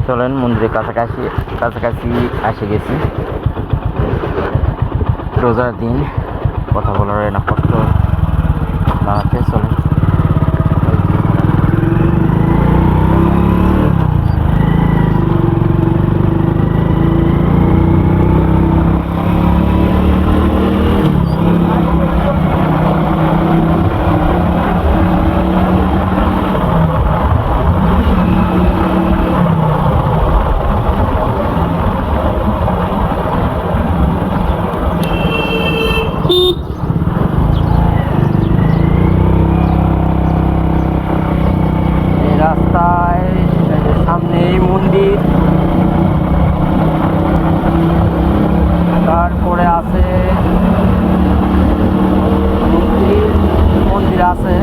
চলেন মন্দিরের কাছাকাছি এসে গেছি। রোজার দিন কথা বলার না কষ্ট দাঁড়াতে চলেন। রাস্তায় সামনেই মন্দির, তারপরে আছে মন্দির আছে।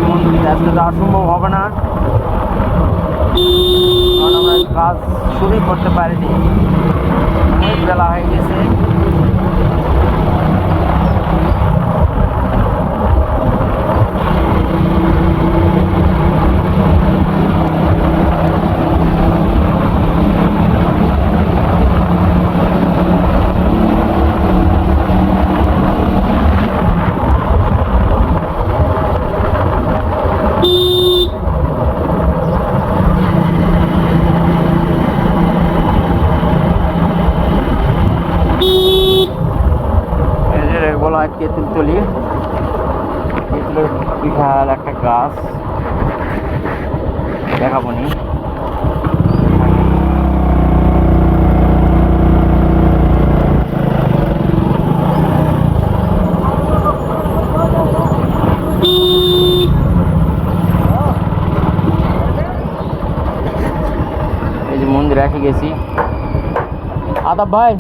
মন্দির আজকে যাওয়া সম্ভব হবে না, কারণ আমরা কাজ শুরুই করতে পারিনি, অনেক বেলা হয়ে গেছে। বলা হয় তেঁতুলতলি, তেঁতুলের বিশাল একটা গাছ দেখাবো নি। এই যে মন্দিরে এসে গেছি। আদাব ভাই,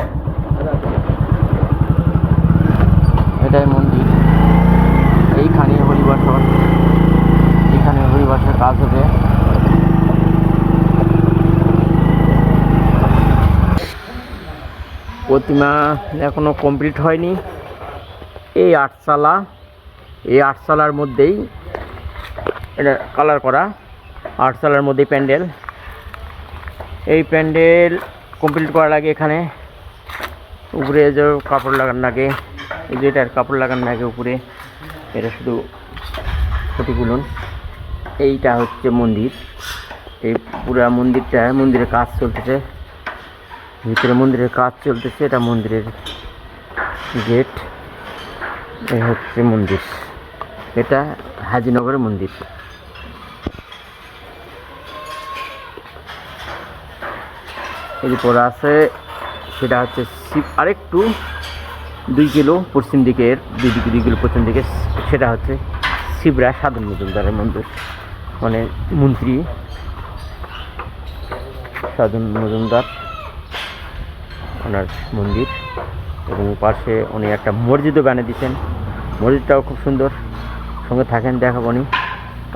এটাই মন্দির। এইখানে হরিবাসর, এখানে হরিবাসের কাজ হবে। প্রতিমা এখনো কমপ্লিট হয়নি। এই আটচালার মধ্যেই এটা কালার করা, আটচালার মধ্যেই প্যান্ডেল। এই প্যান্ডেল কমপ্লিট করার আগে এখানে উপরে যে কাপড় লাগান লাগে, এই যে এটার কাপড় লাগানো লাগে উপরে, এটা শুধু ক্ষতিগুলো। এইটা হচ্ছে মন্দির, এই পুরা মন্দিরটা, মন্দিরের কাজ চলতেছে, ভিতরে মন্দিরের কাজ চলতেছে। এটা মন্দিরের গেট, এই হচ্ছে মন্দির, এটা হাজিনগরের মন্দির। এরপর আছে সেটা হচ্ছে শিব, আরেকটু 2 কিলো পশ্চিম দিকের, 2 কিলো পশ্চিম দিকে, সেটা হচ্ছে শিবরা সাধন মজুমদারের মন্দির, মানে মন্ত্রী সাধন মজুমদার ওনার মন্দির। এবং পাশে উনি একটা মসজিদও বানিয়ে দিয়েছেন, মসজিদটাও খুব সুন্দর। সঙ্গে থাকেন, দেখাবো নি।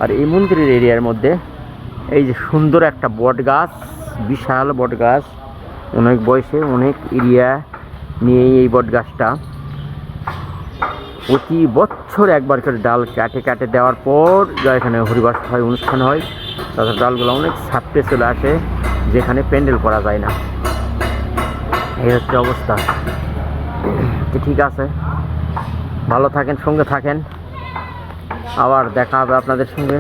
আর এই মন্দিরের এরিয়ার মধ্যে এই যে সুন্দর একটা বট গাছ, বিশাল বট গাছ, অনেক বয়সে, অনেক এরিয়া নিয়ে এই বট গাছটা প্রতি বছর একবার করে ডাল কাটে দেওয়ার পর যা এখানে হরিবাস হয়, অনুষ্ঠান হয়, তাছাড়া ডালগুলো অনেক ছাপতে চলে আসে, যেখানে প্যান্ডেল করা যায় না। এই হচ্ছে অবস্থা। তো ঠিক আছে, ভালো থাকেন, সঙ্গে থাকেন, আবার দেখা হবে আপনাদের সঙ্গে।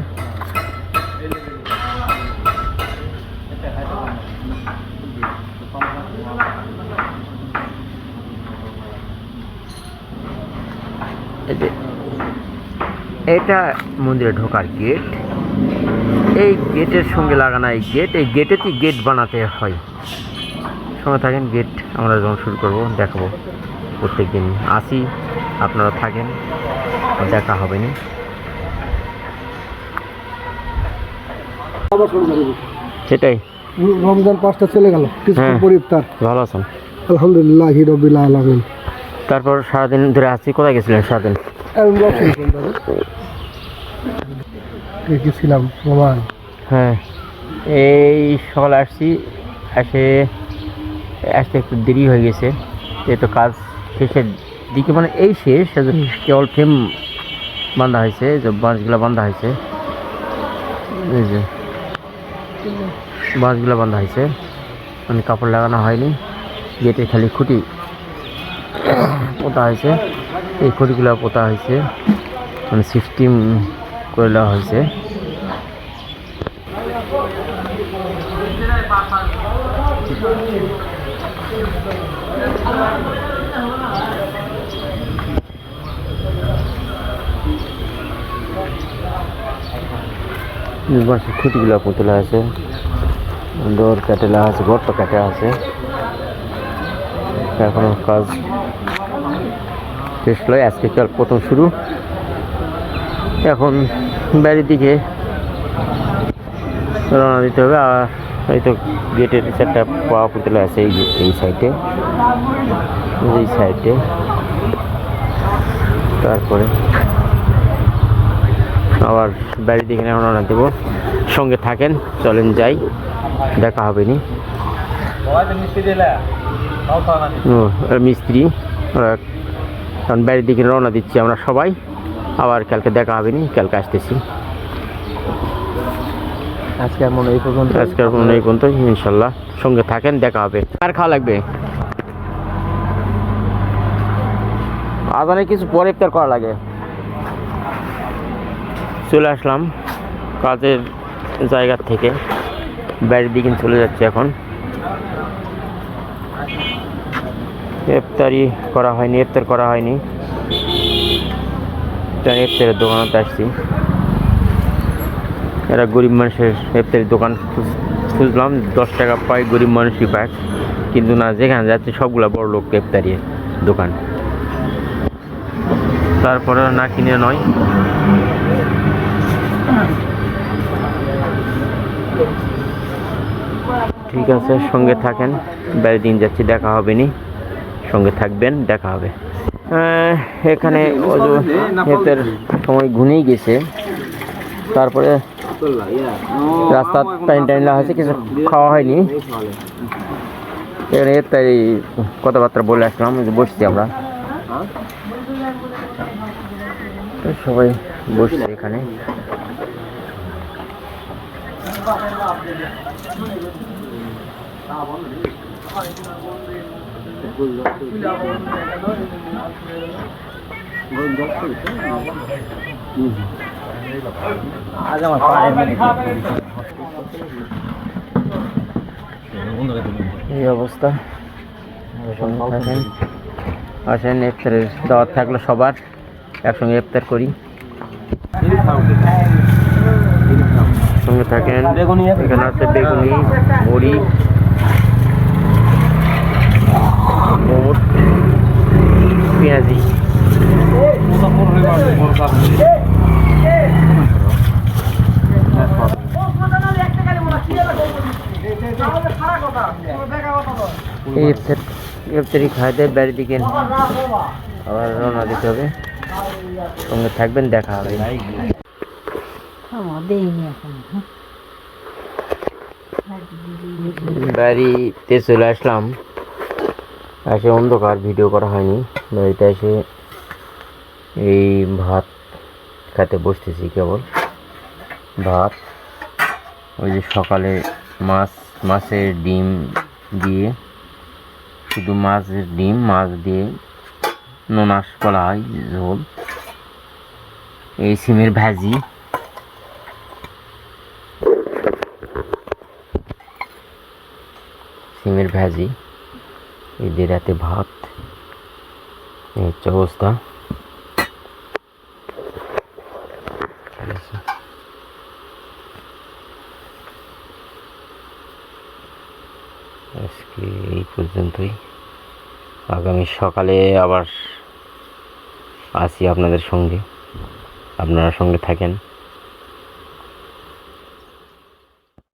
এটা মন্দিরে ঢোকার গেট, এই গেটের সঙ্গে লাগানো এই গেটেতেই গেট বানাতে হয়। সঙ্গে থাকেন, গেট আমরা যখন শুরু করবো দেখাবো। প্রত্যেক দিন আসি, আপনারা থাকেন, দেখা হবে না। সেটাই, রমজান 5টা চলে গেল, কিছুক্ষণ পরে ইফতার। ভালো আছেন? আলহামদুলিল্লাহ রাব্বিল আলামিন। তারপর সারাদিন ধরে আছি, কোথায় গেছিলেন সারাদিন? গেছিলাম মোবাইল। হ্যাঁ, এই সকালে আসছি, আসতে একটু দেরি হয়ে গেছে। এই তো কাজ শেষের দিকে, মানে এই শেষ, কেবল ফ্রেম বাঁধা হয়েছে, যে বাঁশগুলো বাঁধা হয়েছে। এই যে বাঁশগুলো বাঁধা হয়েছে, মানে কাপড় লাগানো হয়নি, গেটে খালি খুঁটি পোতা হয়েছে। এই খুঁটিগুলো পোতা হয়েছে, মানে সিস্টেম করে দেওয়া হয়েছে। বাঁশের খুঁটিগুলো পুতলা আছে, ডোর কাটেলা আছে, গর্ত কাটা আছে। এখনো কাজ শেষ নয়, আজকে কাল প্রথম শুরু। এখন বাড়ির দিকে রওনা দিতে হবে। আর এই তো গেটের চারটা পাওয়া পুতলা আছে এই সাইডে, এই সাইডে। তারপরে আবার বাড়ির দিকে রওনা দেবো। সঙ্গে থাকেন, চলেন যাই, দেখা হবে নি। মিস্ত্রি ওরা, কারণ বাড়ির দিকে রওনা দিচ্ছি আমরা সবাই। আবার কালকে দেখা হবে নি, কালকে আসতেছি। আজকে আর মনে এই পর্যন্ত ইনশাল্লাহ। সঙ্গে থাকেন, দেখা হবে। আর খাওয়া লাগবে আজানে কিছু পরে ইফতার করা লাগে। চলে আসলাম কাজের জায়গা থেকে, বাড়ির দিকে চলে যাচ্ছে এখন। ইফতারি করা হয়নি, ইফতার করা হয়নি, ইফতারের দোকানে আসছি। এরা গরিব মানুষের ইফতারির দোকান খুঁজলাম, 10 টাকা পাই, গরিব মানুষই পায়। কিন্তু না, যেখানে যাচ্ছে সবগুলা বড় লোক ইফতারির দোকান। তারপরে না কিনে নয়। ঠিক আছে, সঙ্গে থাকেন, বাড়ির দিন যাচ্ছি, দেখা হবে নি। সঙ্গে থাকবেন, দেখা হবে। এখানে ইফতার সময় ঘুমিয়ে গেছে। তারপরে রাস্তা টাইম লাগা হয়েছে, কিছু খাওয়া হয়নি। এখানে ইফতারি কথাবার্তা বলে আসলাম, বসছি আমরা সবাই, বসছি এখানে। এই অবস্থা। আসেন, ইফতারের দাওয়াত থাকলো সবার, একসঙ্গে ইফতার করি। সঙ্গে থাকেন। এখানে আছে বেগুনি, মুড়ি, মোট, পেঁয়াজি। ইফতারি খাইতে বাড়ির দিকে আবার রওনা দিতে হবে। সঙ্গে থাকবেন, দেখা হবে। বাড়িতে চলে আসলাম, এসে অন্ধকার, ভিডিও করা হয়নি। বাড়িতে এসে এই ভাত খেতে বসতেছি, কেবল ভাত। ওই যে সকালে মাছের ডিম দিয়ে, শুধু মাছের ডিম, মাছ দিয়ে নোনাস বলা হয়, ঝোল। এই সিমের ভাজি, সিমের ভাজি, এদের রাতে ভাত। এই হচ্ছে অবস্থা। আজকে এই পর্যন্তই। আগামী সকালে আবার আসি আপনাদের সঙ্গে, আপনারা সঙ্গে থাকেন।